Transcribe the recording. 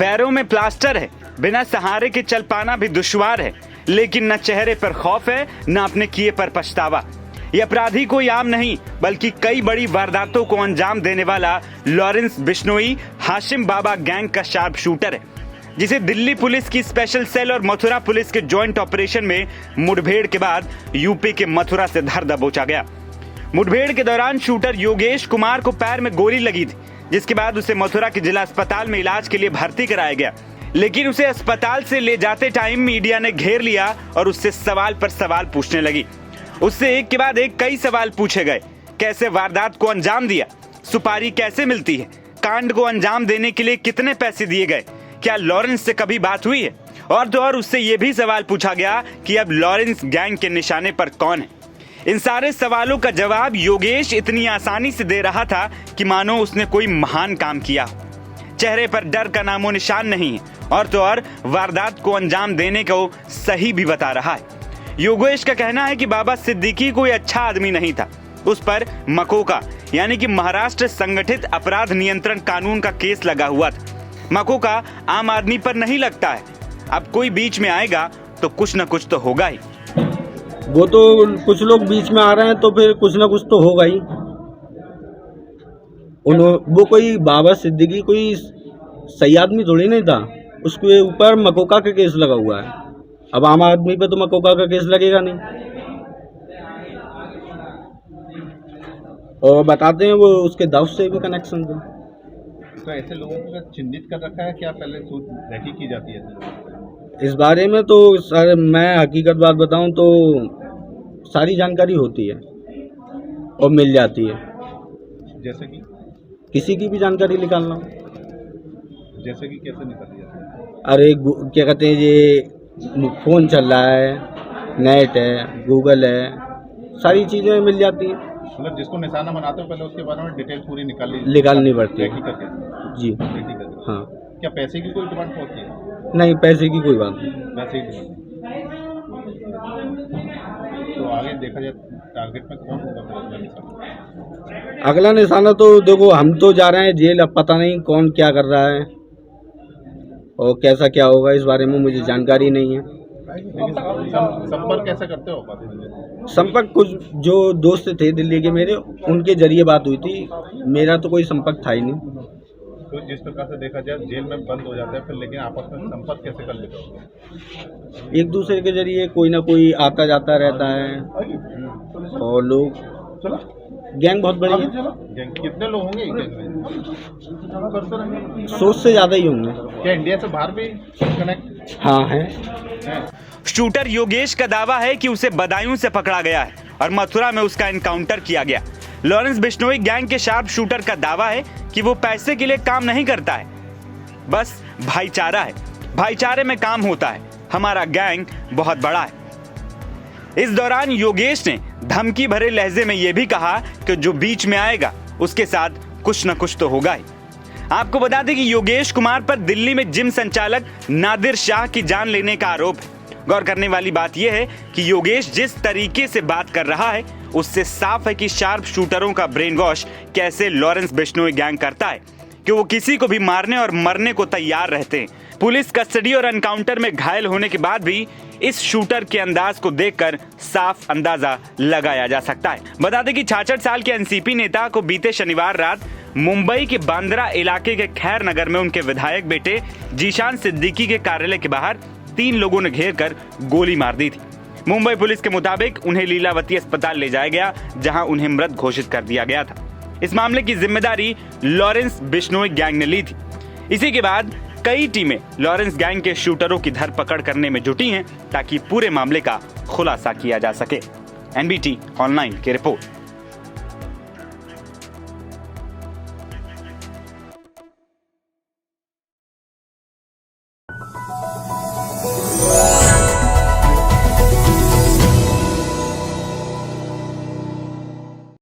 पैरों में प्लास्टर है, बिना सहारे के चल पाना भी दुश्वार है, लेकिन न चेहरे पर खौफ है न अपने किए पर पछतावा। ये अपराधी कोई आम नहीं बल्कि कई बड़ी वारदातों को अंजाम देने वाला लॉरेंस बिश्नोई हाशिम बाबा गैंग का शार्प शूटर है, जिसे दिल्ली पुलिस की स्पेशल सेल और मथुरा पुलिस के जॉइंट ऑपरेशन में मुठभेड़ के बाद यूपी के मथुरा से धर दबोचा गया। मुठभेड़ के दौरान शूटर योगेश कुमार को पैर में गोली लगी थी, जिसके बाद उसे मथुरा के जिला अस्पताल में इलाज के लिए भर्ती कराया गया, लेकिन उसे अस्पताल से ले जाते टाइम मीडिया ने घेर लिया और उससे सवाल पर सवाल पूछने लगी। उससे एक के बाद एक कई सवाल पूछे गए। कैसे वारदात को अंजाम दिया, सुपारी कैसे मिलती है, कांड को अंजाम देने के लिए कितने पैसे दिए गए, क्या लॉरेंस से कभी बात हुई है, और तो और उससे यह भी सवाल पूछा गया कि अब लॉरेंस गैंग के निशाने पर कौन है। इन सारे सवालों का जवाब योगेश इतनी आसानी से दे रहा था कि मानो उसने कोई महान काम किया हो। चेहरे पर डर का नामो निशान नहीं है, और तो और वारदात को अंजाम देने को सही भी बता रहा है। योगेश का कहना है कि बाबा सिद्दीकी कोई अच्छा आदमी नहीं था, उस पर मकोका यानी कि महाराष्ट्र संगठित अपराध नियंत्रण कानून का केस लगा हुआ था। मकोका आम आदमी पर नहीं लगता है, अब कोई बीच में आएगा तो कुछ न कुछ तो होगा ही। वो तो कुछ लोग बीच में आ रहे हैं तो फिर कुछ ना कुछ तो होगा ही। वो कोई बाबा सिद्दीकी कोई सही आदमी थोड़ी नहीं था, उसके ऊपर मकोका का केस लगा हुआ है। अब आम आदमी पे तो मकोका का केस लगेगा नहीं। और बताते हैं वो उसके दाऊद से भी कनेक्शन थे। तो ऐसे लोगों को चिन्हित कर रखा है, क्या पहले तहकीक की जाती है इस बारे में? तो सर मैं हकीकत बात बताऊं तो सारी जानकारी होती है और मिल जाती है। जैसे कि किसी की भी जानकारी निकालना, जैसे कि कैसे निकाली जाती है? अरे क्या कहते हैं, ये फ़ोन चल रहा है, नेट है, गूगल है, सारी चीज़ें मिल जाती हैं। मतलब जिसको निशाना बनाते हो पहले उसके बारे में डिटेल पूरी निकालनी पड़ती है जी। हाँ। क्या पैसे की कोई डिमांड होती है? नहीं, पैसे की कोई बात नहीं। पैसे की डिमांड। तो आगे देखा जाए टारगेट में कौन होगा अगला निशाना? अगला निशाना तो देखो, हम तो जा रहे हैं जेल, अब पता नहीं कौन क्या कर रहा है और कैसा क्या होगा, इस बारे में मुझे जानकारी नहीं है। संपर्क कैसे करते हो? संपर्क कुछ जो दोस्त थे दिल्ली के मेरे, उनके जरिए बात हुई थी, मेरा तो कोई संपर्क था ही नहीं। तो जिस प्रकार से देखा जाए जेल में बंद हो जाता है फिर, लेकिन आपस में संपर्क कैसे कर लेते हो? एक दूसरे के जरिए कोई ना कोई आता जाता रहता है और लोग, गैंग बहुत बड़ी है। गैंग कितने लोग होंगे गैंग में? 100 से ज़्यादा ही होंगे। क्या इंडिया से बाहर भी कनेक्ट? हाँ है। शूटर योगेश का दावा है कि उसे बदायूं से पकड़ा गया है और मथुरा में उसका एनकाउंटर किया गया। लॉरेंस बिश्नोई गैंग के शार्प शूटर का दावा है कि वो पैसे के लिए काम नहीं करता है, बस भाईचारा है, भाईचारे में काम होता है, हमारा गैंग बहुत बड़ा है। इस दौरान योगेश ने धमकी भरे लहजे में यह भी कहा कि जो बीच में आएगा उसके साथ कुछ न कुछ तो होगा ही। आपको बता दें कि योगेश कुमार पर दिल्ली में जिम संचालक नादिर शाह की जान लेने का आरोप है। गौर करने वाली बात यह है कि योगेश जिस तरीके से बात कर रहा है उससे साफ है कि शार्प शूटरों का ब्रेन वॉश कैसे लॉरेंस बिश्नोई गैंग करता है कि वो किसी को भी मारने और मरने को तैयार रहते हैं। पुलिस कस्टडी और एनकाउंटर में घायल होने के बाद भी इस शूटर के अंदाज को देखकर साफ अंदाजा लगाया जा सकता है। बता दें कि 66 साल के एनसीपी नेता को बीते शनिवार रात मुंबई के बांद्रा इलाके के खैर नगर में उनके विधायक बेटे जीशान सिद्दीकी के कार्यालय के बाहर 3 लोगों ने घेर कर गोली मार दी थी। मुंबई पुलिस के मुताबिक उन्हें लीलावती अस्पताल ले जाया गया, जहां उन्हें मृत घोषित कर दिया गया था। इस मामले की जिम्मेदारी लॉरेंस बिश्नोई गैंग ने ली थी। इसी के बाद कई टीमें लॉरेंस गैंग के शूटरों की धरपकड़ करने में जुटी हैं ताकि पूरे मामले का खुलासा किया जा सके। एनबीटी ऑनलाइन की रिपोर्ट।